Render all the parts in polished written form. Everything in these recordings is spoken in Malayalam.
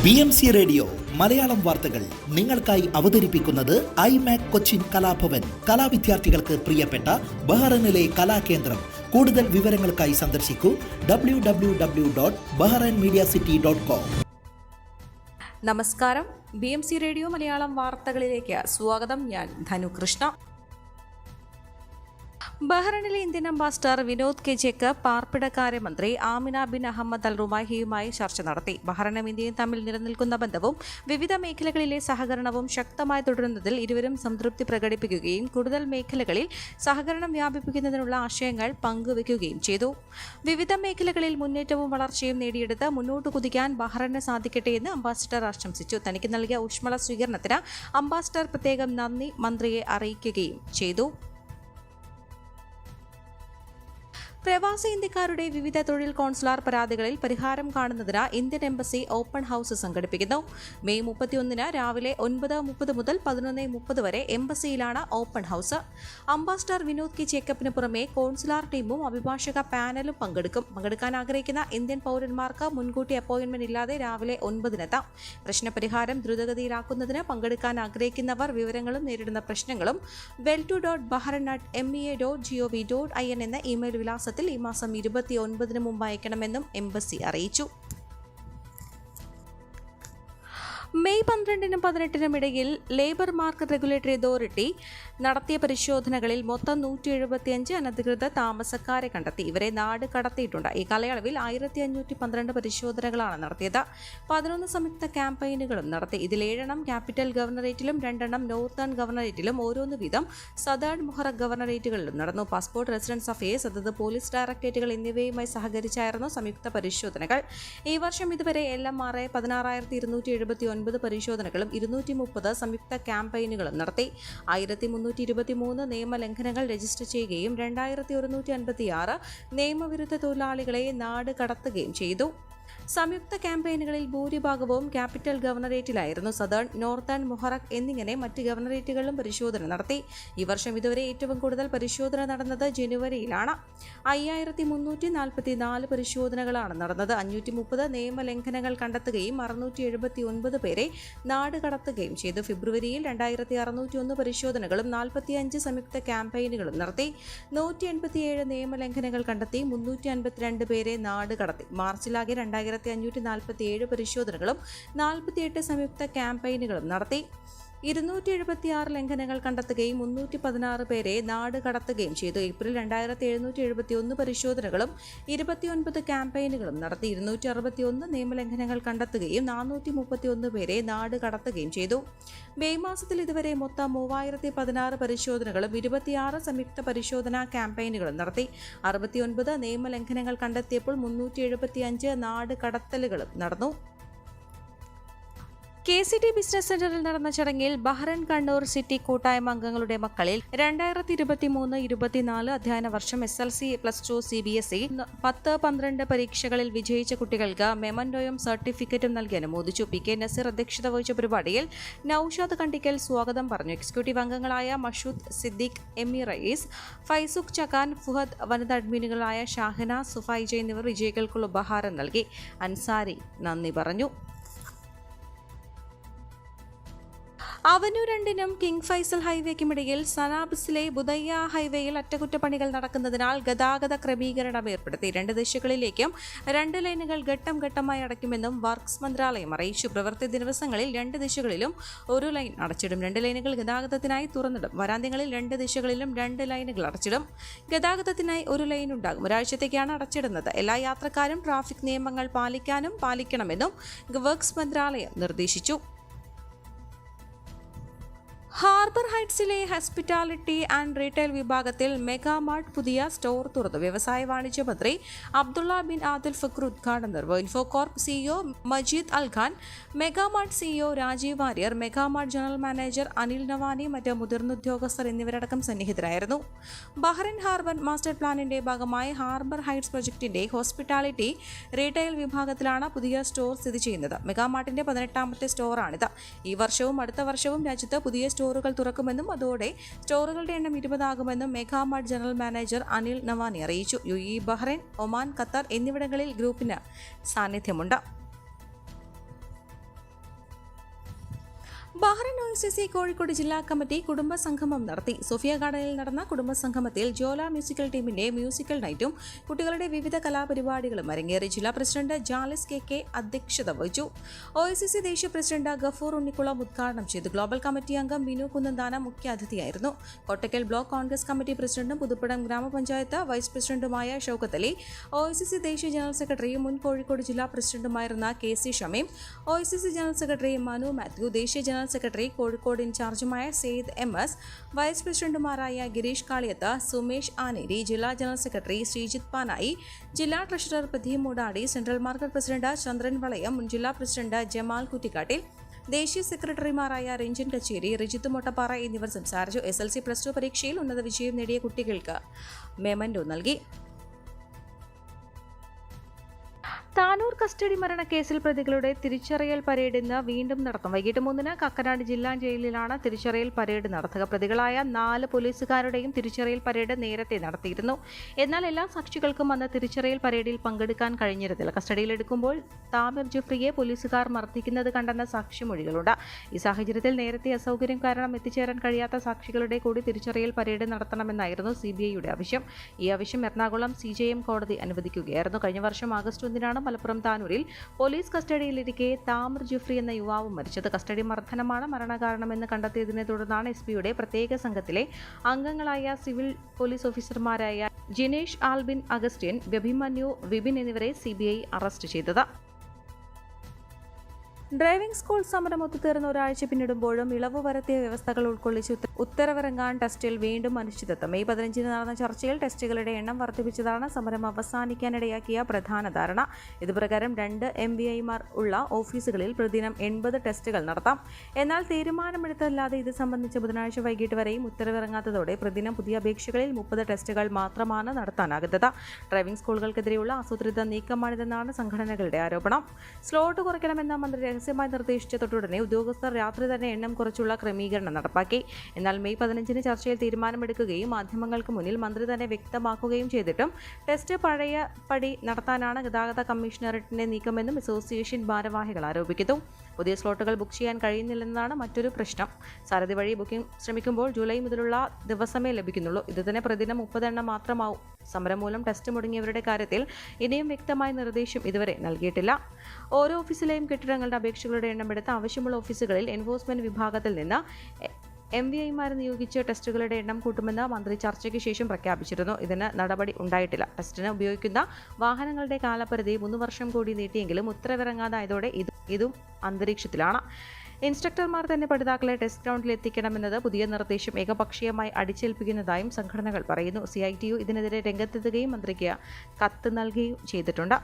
BMC റേഡിയോ മലയാളം വാർത്തകൾ നിങ്ങൾക്കായി അവതരിപ്പിക്കുന്നത് ഐമാക് കൊച്ചിൻ കലാഭവൻ. കലാവിദ്യാർത്ഥികൾക്ക് പ്രിയപ്പെട്ട ബഹ്റൈനിലെ കലാകേന്ദ്രം. കൂടുതൽ വിവരങ്ങൾക്കായി സന്ദർശിക്കൂ www.bahrainmediacity.com. നമസ്കാരം, BMC റേഡിയോ മലയാളം വാർത്തകളിലേക്ക് സ്വാഗതം. ഞാൻ ധനുകൃഷ്ണ. ബഹ്റൈനിലെ ഇന്ത്യൻ അംബാസിഡർ വിനോദ് കെജേക്ക് പാർപ്പിടകാര്യമന്ത്രി ആമിന ബിൻ അഹമ്മദ് അൽ റുമാഹിയുമായി ചർച്ച നടത്തി. ബഹ്റൈനും ഇന്ത്യയും തമ്മിൽ നിലനിൽക്കുന്ന ബന്ധവും വിവിധ മേഖലകളിലെ സഹകരണവും ശക്തമായി തുടരുന്നതിൽ ഇരുവരും സംതൃപ്തി പ്രകടിപ്പിക്കുകയും കൂടുതൽ മേഖലകളിൽ സഹകരണം വ്യാപിപ്പിക്കുന്നതിനുള്ള ആശയങ്ങൾ പങ്കുവയ്ക്കുകയും ചെയ്തു. വിവിധ മേഖലകളിൽ മുന്നേറ്റവും വളർച്ചയും നേടിയെടുത്ത് മുന്നോട്ട് കുതിക്കാൻ ബഹ്റൈന് സാധിക്കട്ടെ എന്ന് അംബാസിഡർ ആശംസിച്ചു. തനിക്ക് നൽകിയ ഊഷ്മള സ്വീകരണത്തിന് അംബാസിഡർ പ്രത്യേകം നന്ദി മന്ത്രിയെ അറിയിക്കുകയും ചെയ്തു. പ്രവാസി ഇന്ത്യക്കാരുടെ വിവിധ തൊഴിൽ കോൺസുലാർ പരാതികളിൽ പരിഹാരം കാണുന്നതിന് ഇന്ത്യൻ എംബസി ഓപ്പൺ ഹൌസ് സംഘടിപ്പിക്കുന്നു. മെയ് 31 രാവിലെ 9:30 മുതൽ 11:30 വരെ എംബസിയിലാണ് ഓപ്പൺ ഹൌസ്. അംബാസിഡർ വിനോദ് കെജേക്കിന് പുറമെ കോൺസുലാർ ടീമും അഭിഭാഷക പാനലും പങ്കെടുക്കാൻ ആഗ്രഹിക്കുന്ന ഇന്ത്യൻ പൗരന്മാർക്ക് മുൻകൂട്ടി അപ്പോയിന്റ്മെന്റ് ഇല്ലാതെ രാവിലെ 9-നെത്താം. പ്രശ്നപരിഹാരം ദ്രുതഗതിയിലാക്കുന്നതിന് പങ്കെടുക്കാൻ ആഗ്രഹിക്കുന്നവർ വിവരങ്ങളും നേരിടുന്ന പ്രശ്നങ്ങളും welto.bahrain@mea.gov.in എന്ന ഇമെയിൽ വിലാസത്തിൽ ഈ മാസം 29 മുമ്പ് അയക്കണമെന്നും എംബസി അറിയിച്ചു. മെയ് 12-നും 18-നും ഇടയിൽ ലേബർ മാർക്കറ്റ് റെഗുലേറ്ററി അതോറിറ്റി നടത്തിയ പരിശോധനകളിൽ മൊത്തം 175 അനധികൃത താമസക്കാരെ കണ്ടെത്തി. ഇവരെ നാട് കടത്തിയിട്ടുണ്ട്. ഈ കാലയളവിൽ 1512 പരിശോധനകളാണ് നടത്തിയത്. 11 സംയുക്ത ക്യാമ്പയിനുകളും നടത്തി. ഇതിൽ 7 ക്യാപിറ്റൽ ഗവർണറേറ്റിലും 2 നോർത്തേൺ ഗവർണറേറ്റിലും ഓരോന്ന് വീതം സദേൺ മുഹറഖ് ഗവർണറേറ്റുകളിലും നടന്നു. പാസ്പോർട്ട്, റെസിഡൻസ് അഫയേഴ്സ്, അതത് പോലീസ് ഡയറക്ടറേറ്റുകൾ എന്നിവയുമായി സഹകരിച്ചായിരുന്നു സംയുക്ത പരിശോധനകൾ. ഈ വർഷം ഇതുവരെ LMRA 16,279 പരിശോധനകളും 230 സംയുക്ത ക്യാമ്പയിനുകളും നടത്തി. 1323 നിയമലംഘനങ്ങൾ രജിസ്റ്റർ ചെയ്യുകയും 2156 നിയമവിരുദ്ധ തൊഴിലാളികളെ നാട് കടത്തുകയും ചെയ്തു. സംയുക്ത ക്യാമ്പയിനുകളിൽ ഭൂരിഭാഗവും ക്യാപിറ്റൽ ഗവർണറേറ്റിലായിരുന്നു. സദേൺ, നോർത്തേൺ മുഹറഖ് എന്നിങ്ങനെ മറ്റ് ഗവർണറേറ്റുകളിലും പരിശോധന നടത്തി. ഈ വർഷം ഇതുവരെ ഏറ്റവും കൂടുതൽ പരിശോധന നടന്നത് ജനുവരിയിലാണ്. 5344 പരിശോധനകളാണ് നടന്നത്. 530 നിയമലംഘനങ്ങൾ കണ്ടെത്തുകയും 679 പേരെ നാട് കടത്തുകയും ചെയ്തു. ഫെബ്രുവരിയിൽ 2601 പരിശോധനകളും 45 സംയുക്ത ക്യാമ്പയിനുകളും നടത്തി. 187 നിയമലംഘനങ്ങൾ കണ്ടെത്തി 352 പേരെ നാട് കടത്തി. മാർച്ചിലാകെ 2547 പരിശോധനകളും 48 സംയുക്ത ക്യാമ്പയിനുകളും നടത്തി. 276 ലംഘനങ്ങൾ കണ്ടെത്തുകയും 316 പേരെ നാട് കടത്തുകയും ചെയ്തു. ഏപ്രിൽ 2771 പരിശോധനകളും 29 ക്യാമ്പയിനുകളും നടത്തി. 261 നിയമലംഘനങ്ങൾ കണ്ടെത്തുകയും 431 പേരെ നാട് കടത്തുകയും ചെയ്തു. മെയ് മാസത്തിൽ ഇതുവരെ മൊത്തം 3016 പരിശോധനകളും 26 സംയുക്ത പരിശോധനാ ക്യാമ്പയിനുകളും നടത്തി. 69 നിയമലംഘനങ്ങൾ കണ്ടെത്തിയപ്പോൾ 375 നാട് കടത്തലുകളും നടന്നു. KCT ബിസിനസ് സെന്ററിൽ നടന്ന ചടങ്ങിൽ ബഹ്റൈൻ കണ്ണൂർ സിറ്റി കൂട്ടായ്മ അംഗങ്ങളുടെ മക്കളിൽ 2023-24 അധ്യയന വർഷം SLC+2 CBSE 10-12 പരീക്ഷകളിൽ വിജയിച്ച കുട്ടികൾക്ക് മെമന്റോയും സർട്ടിഫിക്കറ്റും നൽകി അനുമോദിച്ചു. PK നസീർ അധ്യക്ഷത വഹിച്ച പരിപാടിയിൽ നൌഷാദ് കണ്ടിക്കൽ സ്വാഗതം പറഞ്ഞു. എക്സിക്യൂട്ടീവ് അംഗങ്ങളായ മഷൂദ് സിദ്ദീഖ്, എമി റയീസ്, ഫൈസുഖ് ചക്കാൻ, ഫുഹദ്, വനിതാ അഡ്മിനുകളായ ഷാഹിന, സുഫൈജ എന്നിവർ വിജയികൾക്കുള്ള ഉപഹാരം നൽകി. അൻസാരി നന്ദി പറഞ്ഞു. അവന്യൂ 2-നും കിങ് ഫൈസൽ ഹൈവേക്കുമിടയിൽ സനാബസിലെ ബുദയ്യ ഹൈവേയിൽ അറ്റകുറ്റപ്പണികൾ നടക്കുന്നതിനാൽ ഗതാഗത ക്രമീകരണം ഏർപ്പെടുത്തി. 2 ദിശകളിലേക്കും 2 ലൈനുകൾ ഘട്ടം ഘട്ടമായി അടയ്ക്കുമെന്നും വർക്ക്സ് മന്ത്രാലയം അറിയിച്ചു. പ്രവൃത്തി ദിവസങ്ങളിൽ 2 ദിശകളിലും 1 ലൈൻ അടച്ചിടും. 2 ലൈനുകൾ ഗതാഗതത്തിനായി തുറന്നിടും. വാരാന്ത്യങ്ങളിൽ 2 ദിശകളിലും 2 ലൈനുകൾ അടച്ചിടും. ഗതാഗതത്തിനായി 1 ലൈൻ ഉണ്ടാകും. ഒരാഴ്ചത്തേക്കാണ് അടച്ചിടുന്നത്. എല്ലാ യാത്രക്കാരും ട്രാഫിക് നിയമങ്ങൾ പാലിക്കണമെന്നും വർക്ക്സ് മന്ത്രാലയം നിർദ്ദേശിച്ചു. ഹാർബർ ഹൈറ്റ്സിലെ ഹോസ്പിറ്റാലിറ്റി ആൻഡ് റീറ്റെയിൽ വിഭാഗത്തിൽ മെഗാമാർട്ട് പുതിയ സ്റ്റോർ തുറന്നു. വ്യവസായ വാണിജ്യ മന്ത്രി അബ്ദുള്ള ബിൻ ആദിൽ ഫക്രു ഉദ്ഘാടനം നിർവഹിച്ചു. Infocorp CEO Majeed Al Khan, Megamart CEO Rajeev Warrier, Megamart general manager Anil Navani, മറ്റ് മുതിർന്ന ഉദ്യോഗസ്ഥർ എന്നിവരടക്കം സന്നിഹിതരായിരുന്നു. ബഹ്റൈൻ ഹാർബർ മാസ്റ്റർ പ്ലാനിന്റെ ഭാഗമായി ഹാർബർ ഹൈറ്റ്സ് പ്രൊജക്ടിന്റെ ഹോസ്പിറ്റാലിറ്റി റീറ്റെയിൽ വിഭാഗത്തിലാണ് പുതിയ സ്റ്റോർ സ്ഥിതി ചെയ്യുന്നത്. മെഗാമാർട്ടിന്റെ 18ാമത്തെ സ്റ്റോറാണിത്. ഈ വർഷവും അടുത്ത വർഷവും രാജ്യത്ത് പുതിയ സ്റ്റോറുകൾ തുറക്കുമെന്നും അതോടെ സ്റ്റോറുകളുടെ എണ്ണം 20 ആകുമെന്നും Megamart general manager Anil Navani അറിയിച്ചു. UAE, ബഹ്റൈൻ, ഒമാൻ, ഖത്തർ എന്നിവിടങ്ങളിൽ ഗ്രൂപ്പിന് സാന്നിധ്യമുണ്ട്. ബഹ്റൈൻ OSSC കോഴിക്കോട് ജില്ലാ കമ്മിറ്റി കുടുംബ സംഗമം നടത്തി. സോഫിയ ഗാർഡനിൽ നടന്ന കുടുംബ സംഗമത്തിൽ ജോല മ്യൂസിക്കൽ ടീമിന്റെ മ്യൂസിക്കൽ നൈറ്റും കുട്ടികളുടെ വിവിധ കലാപരിപാടികളും അരങ്ങേറി. ജില്ലാ പ്രസിഡന്റ് ജാലിസ് KK അധ്യക്ഷത വഹിച്ചു. OSSC ദേശീയ പ്രസിഡന്റ് ഗഫൂർ ഉണ്ണിക്കുളം ഉദ്ഘാടനം ചെയ്തു. ഗ്ലോബൽ കമ്മിറ്റി അംഗം ബിനു കുന്നന്താനം മുഖ്യാതിഥിയായിരുന്നു. കോട്ടക്കൽ ബ്ലോക്ക് കോൺഗ്രസ് കമ്മിറ്റി പ്രസിഡന്റും പുതുപ്പടം ഗ്രാമപഞ്ചായത്ത് വൈസ് പ്രസിഡന്റുമായ ഷൗക്കത്ത് അലി, OSSC ദേശീയ ജനറൽ സെക്രട്ടറിയും മുൻ കോഴിക്കോട് ജില്ലാ പ്രസിഡന്റുമായിരുന്ന KC Shameem, OSSC general secretary Manu Mathew, ദേശീയ ജനറൽ സെക്രട്ടറി കോഴിക്കോട് ഇൻചാർജുമായ സെയ്ദ് MS, വൈസ് പ്രസിഡന്റുമാരായ ഗിരീഷ് കാളിയത്ത്, സുമേഷ് ആനേരി, ജില്ലാ ജനറൽ സെക്രട്ടറി ശ്രീജിത്ത് പാനായി, ജില്ലാ treasurer Pradeep Moodadi, central market president Chandran Valayam, മുൻ ജില്ലാ പ്രസിഡന്റ് ജമാൽ കുറ്റിക്കാട്ടിൽ, ദേശീയ സെക്രട്ടറിമാരായ രഞ്ജൻ കച്ചേരി, റിജിത്ത് മൊട്ടപ്പാറ എന്നിവർ സംസാരിച്ചു. SLC+2 പരീക്ഷയിൽ ഉന്നത വിജയം നേടിയ കുട്ടികൾക്ക് മെമന്റോ നൽകി. താനൂർ കസ്റ്റഡി മരണക്കേസിൽ പ്രതികളുടെ തിരിച്ചറിയൽ പരേഡ് ഇന്ന് വീണ്ടും നടത്തും. വൈകിട്ട് 3-ന് കക്കനാട് ജില്ലാ ജയിലിലാണ് തിരിച്ചറിയൽ പരേഡ് നടത്തുക. പ്രതികളായ 4 പോലീസുകാരുടെയും തിരിച്ചറിയൽ പരേഡ് നേരത്തെ നടത്തിയിരുന്നു. എന്നാൽ എല്ലാ സാക്ഷികൾക്കും അന്ന് തിരിച്ചറിയൽ പരേഡിൽ പങ്കെടുക്കാൻ കഴിഞ്ഞിരുന്നില്ല. കസ്റ്റഡിയിലെടുക്കുമ്പോൾ താമിർ ജുഫ്രിയെ പോലീസുകാർ മർദ്ദിക്കുന്നത് കണ്ടെന്ന സാക്ഷിമൊഴികളുണ്ട്. ഈ സാഹചര്യത്തിൽ നേരത്തെ അസൗകര്യം കാരണം എത്തിച്ചേരാൻ കഴിയാത്ത സാക്ഷികളുടെ കൂടി തിരിച്ചറിയൽ പരേഡ് നടത്തണമെന്നായിരുന്നു CBIയുടെ ആവശ്യം. ഈ ആവശ്യം എറണാകുളം CJM കോടതി അനുവദിക്കുകയായിരുന്നു. കഴിഞ്ഞ വർഷം ആഗസ്റ്റ് 1-നാണ് മലപ്പുറം താനൂരിൽ പോലീസ് കസ്റ്റഡിയിലിരിക്കെ താമിർ ജുഫ്രി എന്ന യുവാവ് മരിച്ചത്. കസ്റ്റഡി മർദ്ദനമാണ് മരണകാരണമെന്ന് കണ്ടെത്തിയതിനെ തുടർന്നാണ് SPയുടെ പ്രത്യേക സംഘത്തിലെ അംഗങ്ങളായ സിവിൽ പോലീസ് ഓഫീസർമാരായ ജിനേഷ് ആൽബിൻ അഗസ്റ്റിൻ, അഭിമന്യു വിപിൻ എന്നിവരെ CBI അറസ്റ്റ് ചെയ്തത്. ഡ്രൈവിംഗ് സ്കൂൾ സമരം ഒത്തുതീർന്ന് ഒരാഴ്ച പിന്നിടുമ്പോഴും ഇളവ് വരുത്തിയ വ്യവസ്ഥകൾ ഉൾക്കൊള്ളിച്ച് ഉത്തരവിറങ്ങാൻ ടെസ്റ്റിൽ വീണ്ടും അനിശ്ചിതത്വം. മെയ് 15-ന് നടന്ന ചർച്ചയിൽ ടെസ്റ്റുകളുടെ എണ്ണം വർദ്ധിപ്പിച്ചതാണ് സമരം അവസാനിക്കാനിടയാക്കിയ പ്രധാന ധാരണ. ഇതുപ്രകാരം 2 MVIമാർ ഉള്ള ഓഫീസുകളിൽ പ്രതിദിനം 80 ടെസ്റ്റുകൾ നടത്താം. എന്നാൽ തീരുമാനമെടുത്തല്ലാതെ ഇത് സംബന്ധിച്ച് ബുധനാഴ്ച വൈകിട്ട് വരെയും ഉത്തരവിറങ്ങാത്തതോടെ പ്രതിദിനം പുതിയ അപേക്ഷകളിൽ 30 ടെസ്റ്റുകൾ മാത്രമാണ് നടത്താനാകുന്നത്. ഡ്രൈവിംഗ് സ്കൂളുകൾക്കെതിരെയുള്ള ആസൂത്രിത നീക്കമാണിതെന്നാണ് സംഘടനകളുടെ ആരോപണം. സ്ലോട്ട് കുറയ്ക്കണമെന്ന മന്ത്രി രഹസ്യമായി നിർദ്ദേശിച്ച തൊട്ടുടനെ ഉദ്യോഗസ്ഥർ രാത്രി തന്നെ എണ്ണം കുറച്ചുള്ള ക്രമീകരണം നടപ്പാക്കി. എന്നാൽ മെയ് 15-ന് ചർച്ചയിൽ തീരുമാനമെടുക്കുകയും മാധ്യമങ്ങൾക്ക് മുന്നിൽ മന്ത്രി തന്നെ വ്യക്തമാക്കുകയും ചെയ്തിട്ടും ടെസ്റ്റ് പഴയ പടി നടത്താനാണ് ഗതാഗത കമ്മീഷണറേറ്റിന്റെ നീക്കമെന്നും അസോസിയേഷൻ ഭാരവാഹികൾ ആരോപിക്കുന്നു. പുതിയ സ്ലോട്ടുകൾ ബുക്ക് ചെയ്യാൻ കഴിയുന്നില്ലെന്നതാണ് മറ്റൊരു പ്രശ്നം. സാരഥി വഴി ബുക്കിംഗ് ശ്രമിക്കുമ്പോൾ ജൂലൈ മുതലുള്ള ദിവസമേ ലഭിക്കുന്നുള്ളൂ. ഇത് തന്നെ പ്രതിദിനം 30 എണ്ണം മാത്രമാവും. സമരം മൂലം ടെസ്റ്റ് മുടങ്ങിയവരുടെ കാര്യത്തിൽ ഇനിയും വ്യക്തമായ നിർദ്ദേശം ഇതുവരെ നൽകിയിട്ടില്ല. ഓരോ ഓഫീസിലെയും കെട്ടിടങ്ങളുടെ അപേക്ഷകളുടെ എണ്ണം എടുത്ത് ആവശ്യമുള്ള ഓഫീസുകളിൽ എൻഫോഴ്സ്മെന്റ് വിഭാഗത്തിൽ നിന്ന് MVIമാരെ നിയോഗിച്ച് ടെസ്റ്റുകളുടെ എണ്ണം കൂട്ടുമെന്ന് മന്ത്രി ചർച്ചയ്ക്ക് ശേഷം പ്രഖ്യാപിച്ചിരുന്നു. ഇതിന് നടപടി ഉണ്ടായിട്ടില്ല. ടെസ്റ്റിന് ഉപയോഗിക്കുന്ന വാഹനങ്ങളുടെ കാലപരിധി 3 വർഷം കൂടി നീട്ടിയെങ്കിലും ഉത്തരവിറങ്ങാതായതോടെ ഇതും അന്തരീക്ഷത്തിലാണ്. ഇൻസ്ട്രക്ടർമാർ തന്നെ പഠിതാക്കളെ ടെസ്റ്റ് ഗ്രൗണ്ടിൽ എത്തിക്കണമെന്നത് പുതിയ നിർദ്ദേശം ഏകപക്ഷീയമായി അടിച്ചേൽപ്പിക്കുന്നതായും സംഘടനകൾ പറയുന്നു. CITU ഇതിനെതിരെ രംഗത്തെത്തുകയും മന്ത്രിക്ക് കത്ത് നൽകുകയും ചെയ്തിട്ടുണ്ട്.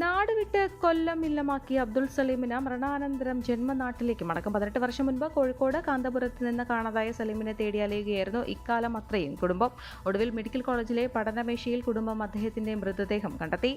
നാട് വിട്ട് കൊല്ലം ഇല്ലമാക്കിയ അബ്ദുൾ സലീമിന് മരണാനന്തരം ജന്മനാട്ടിലേക്ക് മടക്കം. 18 വർഷം മുൻപ് കോഴിക്കോട് കാന്തപുരത്ത് നിന്ന് കാണാതായ സലീമിനെ തേടി അലയുകയായിരുന്നു ഇക്കാലം അത്രയും കുടുംബം. ഒടുവിൽ മെഡിക്കൽ കോളേജിലെ പഠനമേശയിൽ കുടുംബം അദ്ദേഹത്തിന്റെ മൃതദേഹം കണ്ടെത്തി.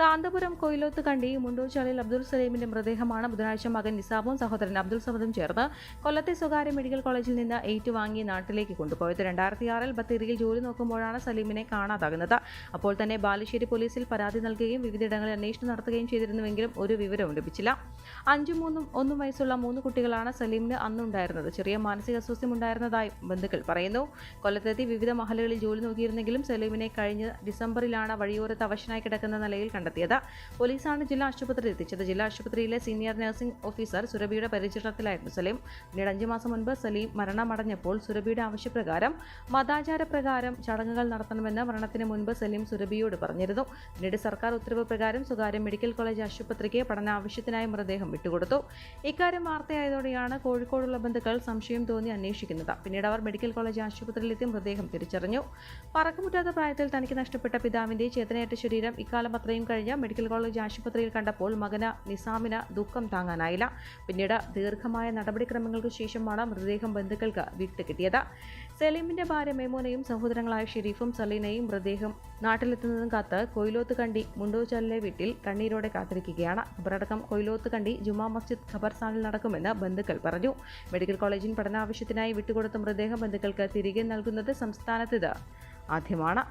കാന്തപുരം കൊയിലോത്ത് കണ്ടി മുണ്ടൂച്ചാലിൽ അബ്ദുൾ സലീമിന്റെ മൃതദേഹമാണ് ബുധനാഴ്ച മകൻ നിസാബും സഹോദരൻ അബ്ദുൾ സമദും ചേർന്ന് കൊല്ലത്തെ സ്വകാര്യ മെഡിക്കൽ കോളേജിൽ നിന്ന് ഏറ്റുവാങ്ങി നാട്ടിലേക്ക് കൊണ്ടുപോയത്. 2006-ൽ ബത്തേരിയിൽ ജോലി നോക്കുമ്പോഴാണ് സലീമിനെ കാണാതാകുന്നത്. അപ്പോൾ തന്നെ ബാലുശ്ശേരി പോലീസിൽ പരാതി നൽകുകയും വിവിധയിടങ്ങളിൽ അന്വേഷണം നടത്തുകയും ചെയ്തിരുന്നുവെങ്കിലും ഒരു വിവരവും ലഭിച്ചില്ല. 5, 3, 1 വയസ്സുള്ള 3 കുട്ടികളാണ് സലീമിന് അന്നുണ്ടായിരുന്നത്. ചെറിയ മാനസിക അസ്വസ്ഥ്യം ഉണ്ടായിരുന്നതായി ബന്ധുക്കൾ പറയുന്നു. കൊല്ലത്തെത്തി വിവിധ മഹലുകളിൽ ജോലി നോക്കിയിരുന്നെങ്കിലും സലീമിനെ കഴിഞ്ഞ ഡിസംബറിലാണ് വഴിയോരത്ത് അവശനായി കിടക്കുന്ന നിലയിൽ കണ്ടെത്തിയത്. പോലീസാണ് ജില്ലാ ആശുപത്രിയിൽ എത്തിച്ചത്. ജില്ലാ ആശുപത്രിയിലെ സീനിയർ നഴ്സിംഗ് ഓഫീസർ സുരഭിയുടെ പരിചരണത്തിലായിരുന്നു സലീം. പിന്നീട് 5 മാസം മുൻപ് സലീം മരണമടഞ്ഞപ്പോൾ സുരഭിയുടെ ആവശ്യപ്രകാരം മതാചാരപ്രകാരം ചടങ്ങുകൾ നടത്തണമെന്ന് മരണത്തിന് മുൻപ് സലീം സുരഭിയോട് പറഞ്ഞിരുന്നു. പിന്നീട് സർക്കാർ ഉത്തരവ് പ്രകാരം സ്വകാര്യ മെഡിക്കൽ കോളേജ് ആശുപത്രിക്ക് പഠനാവശ്യത്തിനായി മൃതദേഹം വിട്ടുകൊടുത്തു. ഇക്കാര്യം വാർത്തയായതോടെയാണ് കോഴിക്കോടുള്ള ബന്ധുക്കൾ സംശയം തോന്നി അന്വേഷിക്കുന്നത്. പിന്നീട് അവർ മെഡിക്കൽ കോളേജ് ആശുപത്രിയിലെത്തി മൃതദേഹം തിരിച്ചറിഞ്ഞു. പറക്കമുറ്റാത്ത പ്രായത്തിൽ തനിക്ക് നഷ്ടപ്പെട്ട പിതാവിന്റെ ചേതനയേറ്റ ശരീരം ഇക്കാലം അത്രയും കഴിഞ്ഞ് മെഡിക്കൽ കോളേജ് ആശുപത്രിയിൽ കണ്ടപ്പോൾ മകന് നിസാമിന് ദുഃഖം താങ്ങാനായില്ല. പിന്നീട് ദീർഘമായ നടപടിക്രമങ്ങൾക്ക് ശേഷമാണ് മൃതദേഹം ബന്ധുക്കൾക്ക് വിട്ടുകിട്ടിയത്. സലീമിന്റെ ഭാര്യ മേമോനയും സഹോദരങ്ങളായ ഷെരീഫും സലീനയും മൃതദേഹം നാട്ടിലെത്തുന്നതും കാത്ത് കൊയിലോത്ത് കണ്ടി മുണ്ടൂച്ചാലിലെ വീട്ടിൽ കണ്ണീരോടെ കാത്തിരിക്കുകയാണ്. ഖബറടക്കം കൊയിലോത്ത് കണ്ടി ജുമാ മസ്ജിദ് ഖബർസ്ഥാനിൽ നടക്കുമെന്ന് ബന്ധുക്കൾ പറഞ്ഞു. മെഡിക്കൽ കോളേജിൽ പഠനാവശ്യത്തിനായി വിട്ടുകൊടുത്ത മൃതദേഹം ബന്ധുക്കൾക്ക് തിരികെ നൽകുന്നത് സംസ്ഥാനത്ത് ഇത് ആദ്യമാണ്.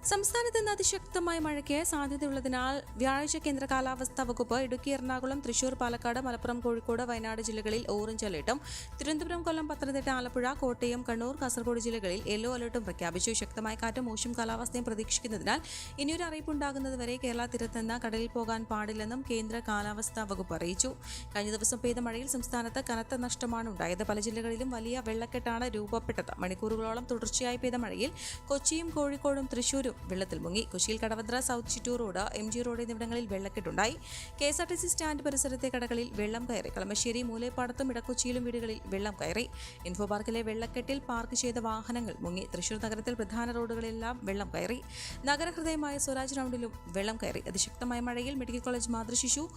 സംസ്ഥാനത്ത് ഇന്ന് അതിശക്തമായ മഴയ്ക്ക് സാധ്യതയുള്ളതിനാൽ വ്യാഴാഴ്ച കേന്ദ്ര കാലാവസ്ഥാ വകുപ്പ് ഇടുക്കി, എറണാകുളം, തൃശൂർ, പാലക്കാട്, മലപ്പുറം, കോഴിക്കോട്, വയനാട് ജില്ലകളിൽ ഓറഞ്ച് അലർട്ടും, തിരുവനന്തപുരം, കൊല്ലം, പത്തനംതിട്ട, ആലപ്പുഴ, കോട്ടയം, കണ്ണൂർ, കാസർഗോഡ് ജില്ലകളിൽ യെല്ലോ അലർട്ടും പ്രഖ്യാപിച്ചു. ശക്തമായ കാറ്റും മോശം കാലാവസ്ഥയും പ്രതീക്ഷിക്കുന്നതിനാൽ ഇനിയൊരു അറിയിപ്പുണ്ടാകുന്നതുവരെ കേരള തീരത്ത് നിന്ന് കടലിൽ പോകാൻ പാടില്ലെന്നും കേന്ദ്ര കാലാവസ്ഥാ വകുപ്പ് അറിയിച്ചു. കഴിഞ്ഞ ദിവസം പെയ്ത മഴയിൽ സംസ്ഥാനത്ത് കനത്ത നഷ്ടമാണ് ഉണ്ടായത്. പല ജില്ലകളിലും വലിയ വെള്ളക്കെട്ടാണ് രൂപപ്പെട്ടത്. മണിക്കൂറുകളോളം തുടർച്ചയായി പെയ്ത മഴയിൽ കൊച്ചിയും കോഴിക്കോടും തൃശൂരും വെള്ളത്തിൽ മുങ്ങി. കൊച്ചിയിൽ Kadavanthra, south Chittoor road, MG road എന്നിവിടങ്ങളിൽ വെള്ളക്കെട്ടുണ്ടായി. KSRTC സ്റ്റാൻഡ് പരിസരത്തെ കടകളിൽ വെള്ളം കയറി. കളമശ്ശേരി, മൂലേപ്പാടത്തും ഇടക്കൊച്ചിയിലും വീടുകളിൽ വെള്ളം കയറി. ഇൻഫോ പാർക്കിലെ വെള്ളക്കെട്ടിൽ പാർക്ക് ചെയ്ത വാഹനങ്ങൾ മുങ്ങി. തൃശൂർ നഗരത്തിൽ പ്രധാന റോഡുകളിലെല്ലാം വെള്ളം കയറി. നഗരഹൃദയമായ സ്വരാജ് റൗണ്ടിലും വെള്ളം കയറി. അതിശക്തമായ മഴയിൽ മെഡിക്കൽ കോളേജ് മാതൃശിശു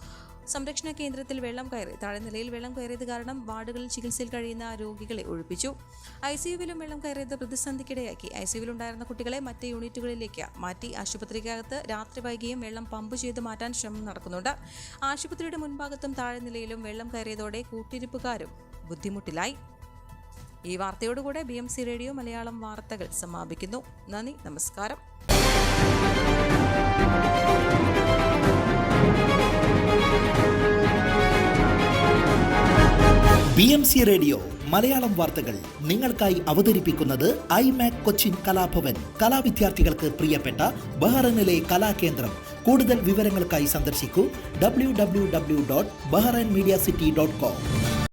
സംരക്ഷണ കേന്ദ്രത്തിൽ വെള്ളം കയറി. താഴ്നിലയിൽ വെള്ളം കയറിയത് കാരണം വാർഡുകളിൽ ചികിത്സയിൽ കഴിയുന്ന രോഗികളെ ഒഴിപ്പിച്ചു. ICUവിലും വെള്ളം കയറിയത് പ്രതിസന്ധിക്കിടയാക്കി. ICUവിലുണ്ടായിരുന്ന കുട്ടികളെ മറ്റ് യൂണിറ്റുകളിലേക്ക് മാറ്റി. ആശുപത്രിക്കകത്ത് രാത്രി വൈകിയും വെള്ളം പമ്പ് ചെയ്ത് മാറ്റാൻ ശ്രമം നടക്കുന്നുണ്ട്. ആശുപത്രിയുടെ മുൻഭാഗത്തും താഴ്നിലയിലും വെള്ളം കയറിയതോടെ കൂട്ടിരിപ്പുകാരും ബുദ്ധിമുട്ടിലായി. ഈ വാർത്തയോടുകൂടെ BMC റേഡിയോ മലയാളം വാർത്തകൾ സമാപിക്കുന്നു. നന്ദി, നമസ്കാരം. BMC റേഡിയോ മലയാളം വാർത്തകൾ നിങ്ങൾക്കായി അവതരിപ്പിക്കുന്നത് iMac കൊച്ചിൻ കലാഭവൻ. കലാവിദ്യാർത്ഥികൾക്ക് പ്രിയപ്പെട്ട ബഹ്റൈനിലെ കലാകേന്ദ്രം. കൂടുതൽ വിവരങ്ങൾക്കായി സന്ദർശിക്കൂ www.bahrainmediacity.com.